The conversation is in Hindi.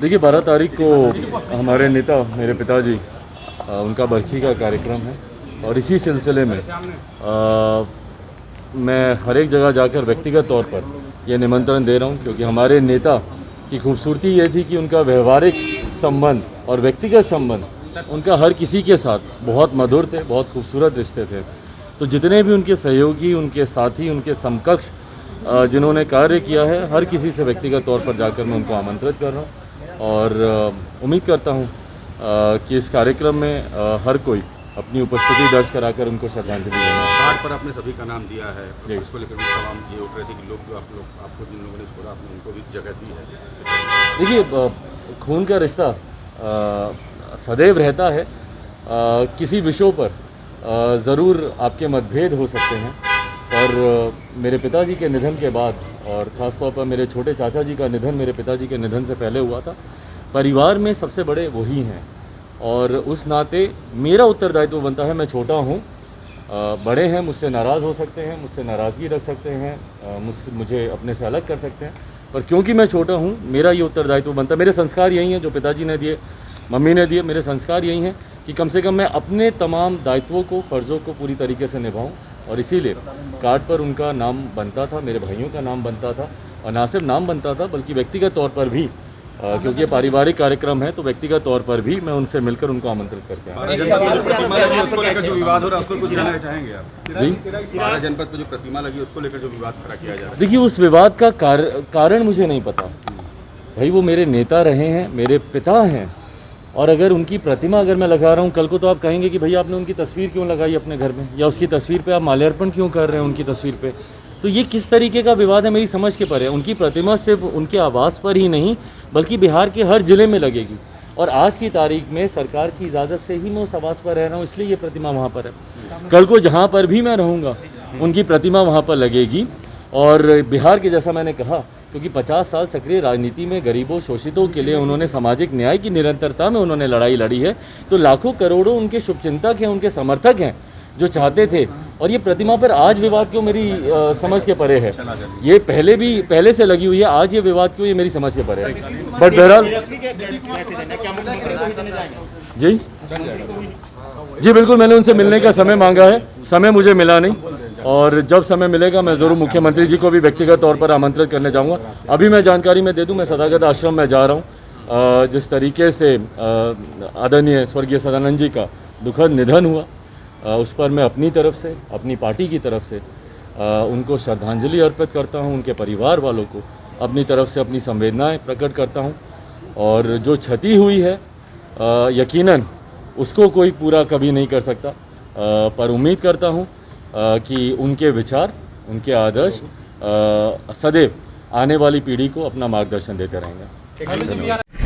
देखिए 12 तारीख को हमारे नेता मेरे पिताजी उनका बरखी का कार्यक्रम है और इसी सिलसिले में मैं हर एक जगह जाकर व्यक्तिगत तौर पर ये निमंत्रण दे रहा हूँ, क्योंकि हमारे नेता की खूबसूरती ये थी कि उनका व्यवहारिक संबंध और व्यक्तिगत संबंध उनका हर किसी के साथ बहुत मधुर थे, बहुत खूबसूरत रिश्ते थे। तो जितने भी उनके सहयोगी, उनके साथी, उनके समकक्ष जिन्होंने कार्य किया है, हर किसी से व्यक्तिगत तौर पर जाकर मैं उनको आमंत्रित कर रहा हूँ और उम्मीद करता हूँ कि इस कार्यक्रम में हर कोई अपनी उपस्थिति दर्ज कराकर उनको श्रद्धांजलि देना। कार्ड पर आपने सभी का नाम दिया है, उसको लेकर भी तमाम ये उठ रहे थे कि लोग जो आपको जिन लोगों ने छोड़ा आपने उनको भी जगह दी है। देखिए खून का रिश्ता सदैव रहता है। किसी विषयों पर ज़रूर आपके मतभेद हो सकते हैं, पर मेरे पिताजी के निधन के बाद और ख़ास तौर पर मेरे छोटे चाचा जी का निधन मेरे पिताजी के निधन से पहले हुआ था। परिवार में सबसे बड़े वही हैं और उस नाते मेरा उत्तरदायित्व बनता है। मैं छोटा हूँ, बड़े हैं, मुझसे नाराज़ हो सकते हैं, मुझसे नाराज़गी रख सकते हैं, मुझे अपने से अलग कर सकते हैं, पर क्योंकि मैं छोटा हूँ मेरा ये उत्तरदायित्व बनता है। मेरे संस्कार यही हैं जो पिताजी ने दिए, मम्मी ने दिए। मेरे संस्कार यही हैं कि कम से कम मैं अपने तमाम दायित्वों को, फ़र्ज़ों को पूरी तरीके से निभाऊँ और इसीलिए कार्ड पर उनका नाम बनता था, मेरे भाइयों का नाम बनता था और ना सिर्फ नाम बनता था बल्कि व्यक्तिगत तौर पर भी, क्योंकि ये पारिवारिक कार्यक्रम है तो व्यक्तिगत तौर पर भी मैं उनसे मिलकर उनको आमंत्रित करके आया। उसको लेकर जो विवाद हो रहा है उसको कुछ कहना चाहेंगे आप? जी, 12 जनपद पर जो प्रतिमा लगी उसको लेकर जो विवाद खड़ा किया जा रहा है। देखिए उस विवाद का कारण मुझे नहीं पता। भाई वो मेरे नेता रहे हैं, मेरे पिता हैं, और अगर उनकी प्रतिमा अगर मैं लगा रहा हूँ, कल को तो आप कहेंगे कि भैया आपने उनकी तस्वीर क्यों लगाई अपने घर में, या उसकी तस्वीर पे आप माल्यार्पण क्यों कर रहे हैं उनकी तस्वीर पे। तो ये किस तरीके का विवाद है मेरी समझ के परे है। उनकी प्रतिमा सिर्फ उनके आवास पर ही नहीं बल्कि बिहार के हर ज़िले में लगेगी और आज की तारीख में सरकार की इजाज़त से ही मैं उस आवास पर रह रहा हूँ, इसलिए ये प्रतिमा वहाँ पर है। कल को जहाँ पर भी मैं रहूँगा उनकी प्रतिमा वहाँ पर लगेगी। और बिहार के, जैसा मैंने कहा, क्योंकि 50 साल सक्रिय राजनीति में गरीबों शोषितों के लिए उन्होंने सामाजिक न्याय की निरंतरता में उन्होंने लड़ाई लड़ी है, तो लाखों करोड़ों उनके शुभचिंतक हैं, उनके समर्थक हैं जो चाहते थे। और ये प्रतिमा पर आज विवाद क्यों मेरी समझ के परे है। ये पहले से लगी हुई है, आज ये विवाद क्यों, ये मेरी समझ के परे है। बट बहरहाल जी बिल्कुल, मैंने उनसे मिलने का समय मांगा है, समय मुझे मिला नहीं और जब समय मिलेगा मैं ज़रूर मुख्यमंत्री जी को भी व्यक्तिगत तौर पर आमंत्रित करने जाऊंगा। अभी मैं जानकारी में दे दूं, मैं सदागत आश्रम में जा रहा हूं। जिस तरीके से आदरणीय स्वर्गीय सदानंद जी का दुखद निधन हुआ, उस पर मैं अपनी तरफ से, अपनी पार्टी की तरफ से उनको श्रद्धांजलि अर्पित करता हूं। उनके परिवार वालों को अपनी तरफ से अपनी संवेदनाएं प्रकट करता हूं और जो क्षति हुई है यकीनन उसको कोई पूरा कभी नहीं कर सकता, पर उम्मीद करता हूं कि उनके विचार, उनके आदर्श सदैव आने वाली पीढ़ी को अपना मार्गदर्शन देते रहेंगे। धन्यवाद।